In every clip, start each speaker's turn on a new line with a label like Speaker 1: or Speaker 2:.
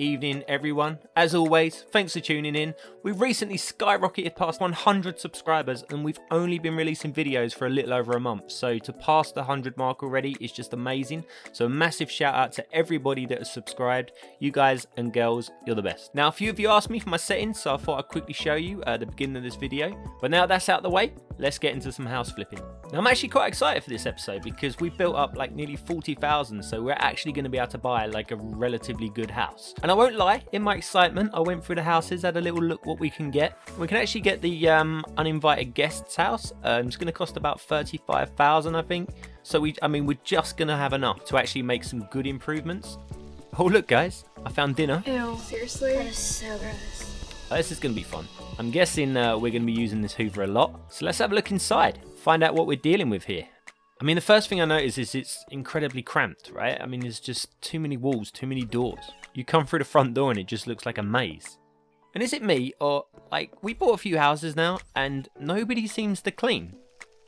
Speaker 1: evening, everyone. As always, thanks for tuning in. We've recently skyrocketed past 100 subscribers and we've only been releasing videos for a little over a month. So to pass the 100 mark already is just amazing. So a massive shout out to everybody that has subscribed. You guys and girls, you're the best. Now, a few of you asked me for my settings, so I thought I'd quickly show you at the beginning of this video. But now that's out of the way, let's get into some house flipping. Now, I'm actually quite excited for this episode because we built up like nearly 40,000, so we're actually going to be able to buy like a relatively good house. And I won't lie, in my excitement, I went through the houses, had a little look what we can get. We can actually get the uninvited guests house. It's going to cost about 35,000, I think. So we're just going to have enough to actually make some good improvements. Oh look guys, I found dinner.
Speaker 2: Ew, seriously? That is so gross.
Speaker 1: This is going to be fun. I'm guessing we're going to be using this Hoover a lot. So let's have a look inside, find out what we're dealing with here. I mean, the first thing I notice is it's incredibly cramped, right? I mean, there's just too many walls, too many doors. You come through the front door and it just looks like a maze. And is it me, or like, we bought a few houses now and nobody seems to clean.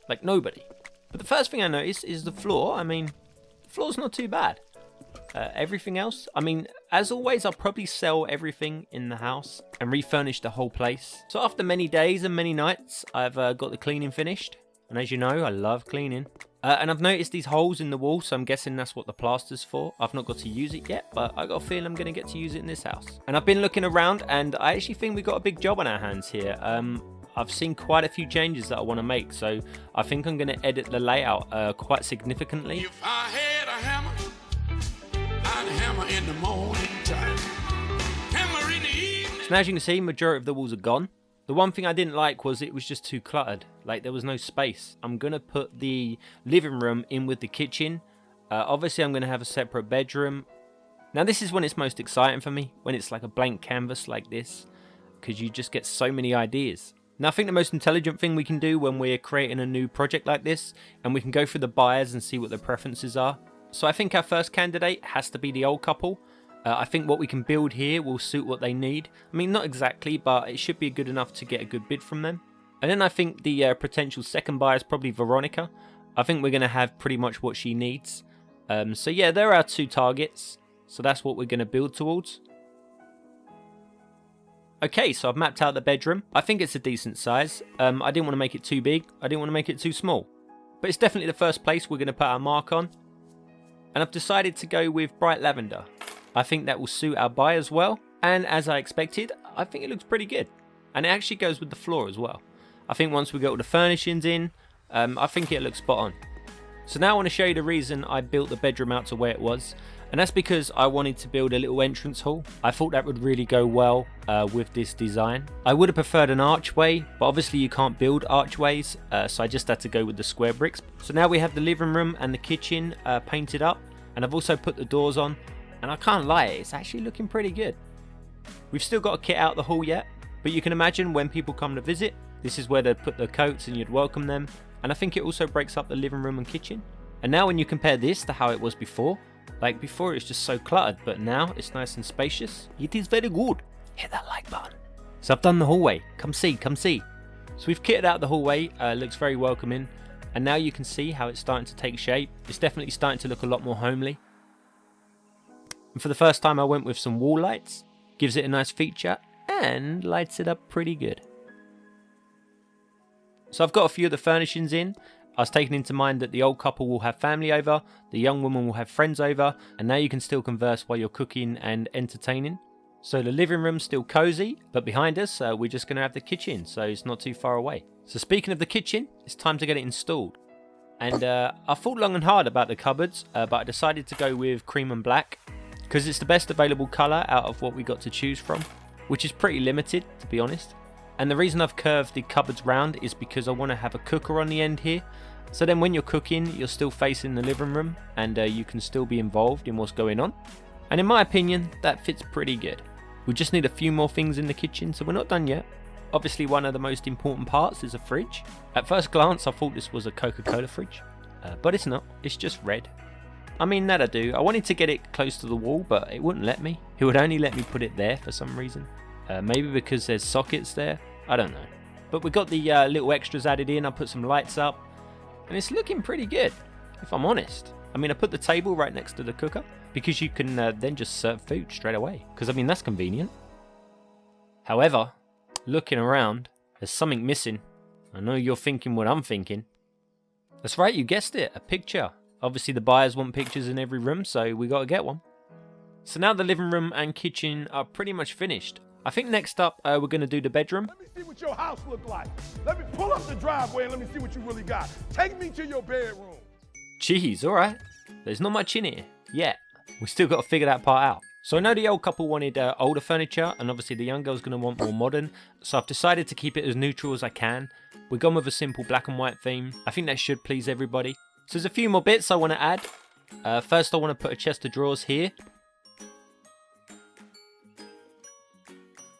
Speaker 1: Like, nobody. But the first thing I notice is the floor. I mean, the floor's not too bad. Everything else, I mean, as always, I'll probably sell everything in the house and refurnish the whole place. So after many days and many nights, I've got the cleaning finished. And as you know, I love cleaning. And I've noticed these holes in the wall, so I'm guessing that's what the plaster's for. I've not got to use it yet, but I got a feeling I'm going to get to use it in this house. And I've been looking around, and I actually think we've got a big job on our hands here. I've seen quite a few changes that I want to make, so I think I'm going to edit the layout quite significantly.
Speaker 3: If I had a hammer, I'd hammer in the morning time, hammer in the evening.
Speaker 1: So as you can see, majority of the walls are gone. The one thing I didn't like was it was just too cluttered. Like, there was no space. I'm going to put the living room in with the kitchen. Obviously, I'm going to have a separate bedroom. Now, this is when it's most exciting for me, when it's like a blank canvas like this, because you just get so many ideas. Now, I think the most intelligent thing we can do when we're creating a new project like this, and we can go through the buyers and see what their preferences are. So I think our first candidate has to be the old couple. I think what we can build here will suit what they need. I mean, not exactly, but it should be good enough to get a good bid from them. And then I think the potential second buyer is probably Veronica. I think we're going to have pretty much what she needs. So yeah, there are our two targets. So that's what we're going to build towards. Okay, so I've mapped out the bedroom. I think it's a decent size. I didn't want to make it too big. I didn't want to make it too small. But it's definitely the first place we're going to put our mark on. And I've decided to go with bright lavender. I think that will suit our buyers well, and as I expected, I think it looks pretty good. And it actually goes with the floor as well. I think once we get all the furnishings in, I think it looks spot on. So now I want to show you the reason I built the bedroom out to where it was, and that's because I wanted to build a little entrance hall. I thought that would really go well with this design. I would have preferred an archway, but obviously you can't build archways, so I just had to go with the square bricks. So now we have the living room and the kitchen painted up, and I've also put the doors on. And I can't lie, it's actually looking pretty good. We've still got to kit out the hall yet, but you can imagine when people come to visit, this is where they'd put their coats and you'd welcome them. And I think it also breaks up the living room and kitchen. And now when you compare this to how it was before, like before it was just so cluttered, but now it's nice and spacious. It is very good. Hit that like button. So I've done the hallway. Come see, come see. So we've kitted out the hallway, looks very welcoming. And now you can see how it's starting to take shape. It's definitely starting to look a lot more homely. And for the first time I went with some wall lights, gives it a nice feature and lights it up pretty good. So I've got a few of the furnishings in. I was taking into mind that the old couple will have family over, the young woman will have friends over, and now you can still converse while you're cooking and entertaining. So the living room's still cozy, but behind us we're just going to have the kitchen, so it's not too far away. So speaking of the kitchen, it's time to get it installed. And I thought long and hard about the cupboards, but I decided to go with cream and black, because it's the best available colour out of what we got to choose from, which is pretty limited, to be honest. And the reason I've curved the cupboards round is because I want to have a cooker on the end here, so then when you're cooking, you're still facing the living room, and you can still be involved in what's going on. And in my opinion, that fits pretty good. We just need a few more things in the kitchen, so we're not done yet. Obviously, one of the most important parts is a fridge. At first glance, I thought this was a Coca-Cola fridge, but it's not, it's just red. I mean, that'll do. I wanted to get it close to the wall, but it wouldn't let me. It would only let me put it there for some reason. Maybe because there's sockets there. I don't know. But we got the little extras added in. I put some lights up. And it's looking pretty good, if I'm honest. I mean, I put the table right next to the cooker. because you can then just serve food straight away. Because, I mean, that's convenient. However, looking around, there's something missing. I know you're thinking what I'm thinking. That's right, you guessed it, a picture. Obviously, the buyers want pictures in every room, so we got to get one. So now the living room and kitchen are pretty much finished. I think next up, we're going to do the bedroom.
Speaker 4: Let me see what your house look like. Let me pull up the driveway and let me see what you really got. Take me to your bedroom.
Speaker 1: Jeez, alright. There's not much in here yet. We still got to figure that part out. So I know the old couple wanted older furniture, and obviously the young girl's going to want more modern. So I've decided to keep it as neutral as I can. We've gone with a simple black and white theme. I think that should please everybody. So there's a few more bits I want to add. First I want to put a chest of drawers here.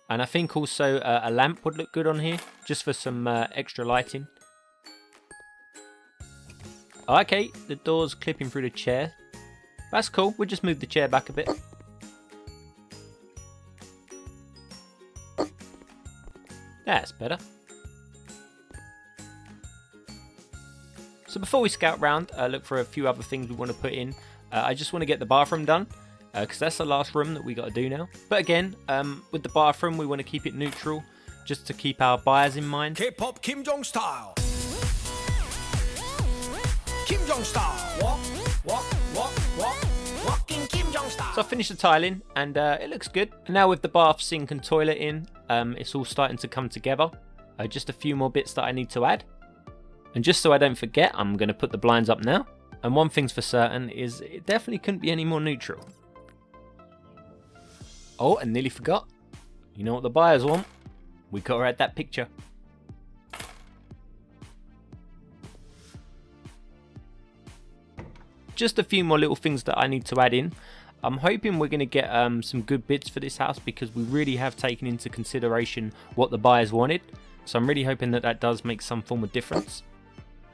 Speaker 1: And I think also a lamp would look good on here, just for some extra lighting. Okay, the door's clipping through the chair. That's cool, we'll just move the chair back a bit. That's better. So before we scout round, look for a few other things we want to put in. I just want to get the bathroom done, because that's the last room that we got to do now. But again, with the bathroom, we want to keep it neutral, just to keep our buyers in mind.
Speaker 5: K-pop Kim Jong style. Kim Jong style. Walk, walk, walk, walk. Walking Kim Jong style.
Speaker 1: So I finished the tiling, and it looks good. And now with the bath, sink and toilet in, it's all starting to come together. Just a few more bits that I need to add. And just so I don't forget, I'm going to put the blinds up now. And one thing's for certain is it definitely couldn't be any more neutral. Oh, and nearly forgot. You know what the buyers want? We got to add that picture. Just a few more little things that I need to add in. I'm hoping we're going to get some good bids for this house, because we really have taken into consideration what the buyers wanted. So I'm really hoping that that does make some form of difference.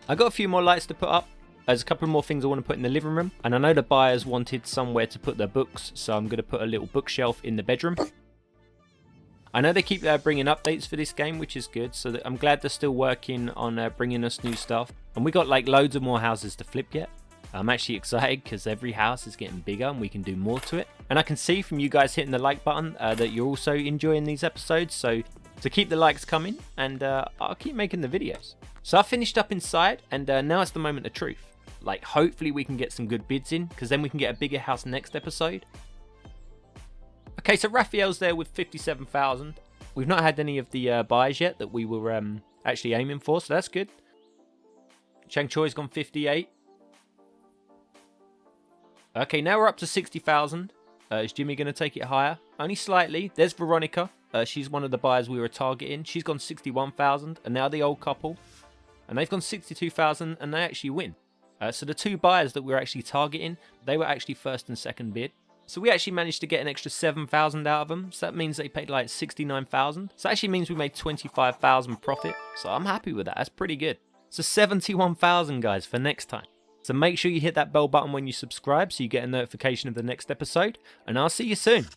Speaker 1: I got a few more lights to put up. There's a couple more things I want to put in the living room. And I know the buyers wanted somewhere to put their books, so I'm going to put a little bookshelf in the bedroom. I know they keep bringing updates for this game, which is good. So I'm glad they're still working on bringing us new stuff. And we got like loads of more houses to flip yet. I'm actually excited because every house is getting bigger and we can do more to it. And I can see from you guys hitting the like button that you're also enjoying these episodes. So keep the likes coming, and I'll keep making the videos. So I finished up inside, and now it's the moment of truth. Like, hopefully we can get some good bids in, because then we can get a bigger house next episode. Okay, so Raphael's there with 57,000. We've not had any of the buys yet that we were actually aiming for, so that's good. Chang Choi's gone 58. Okay, now we're up to 60,000. Is Jimmy going to take it higher? Only slightly. There's Veronica. She's one of the buyers we were targeting. She's gone 61,000, and now the old couple. And they've gone 62,000, and they actually win. So the two buyers that we were actually targeting, they were actually first and second bid. So we actually managed to get an extra 7,000 out of them. So that means they paid like 69,000. So that actually means we made 25,000 profit. So I'm happy with that. That's pretty good. So 71,000, guys, for next time. So make sure you hit that bell button when you subscribe so you get a notification of the next episode. And I'll see you soon.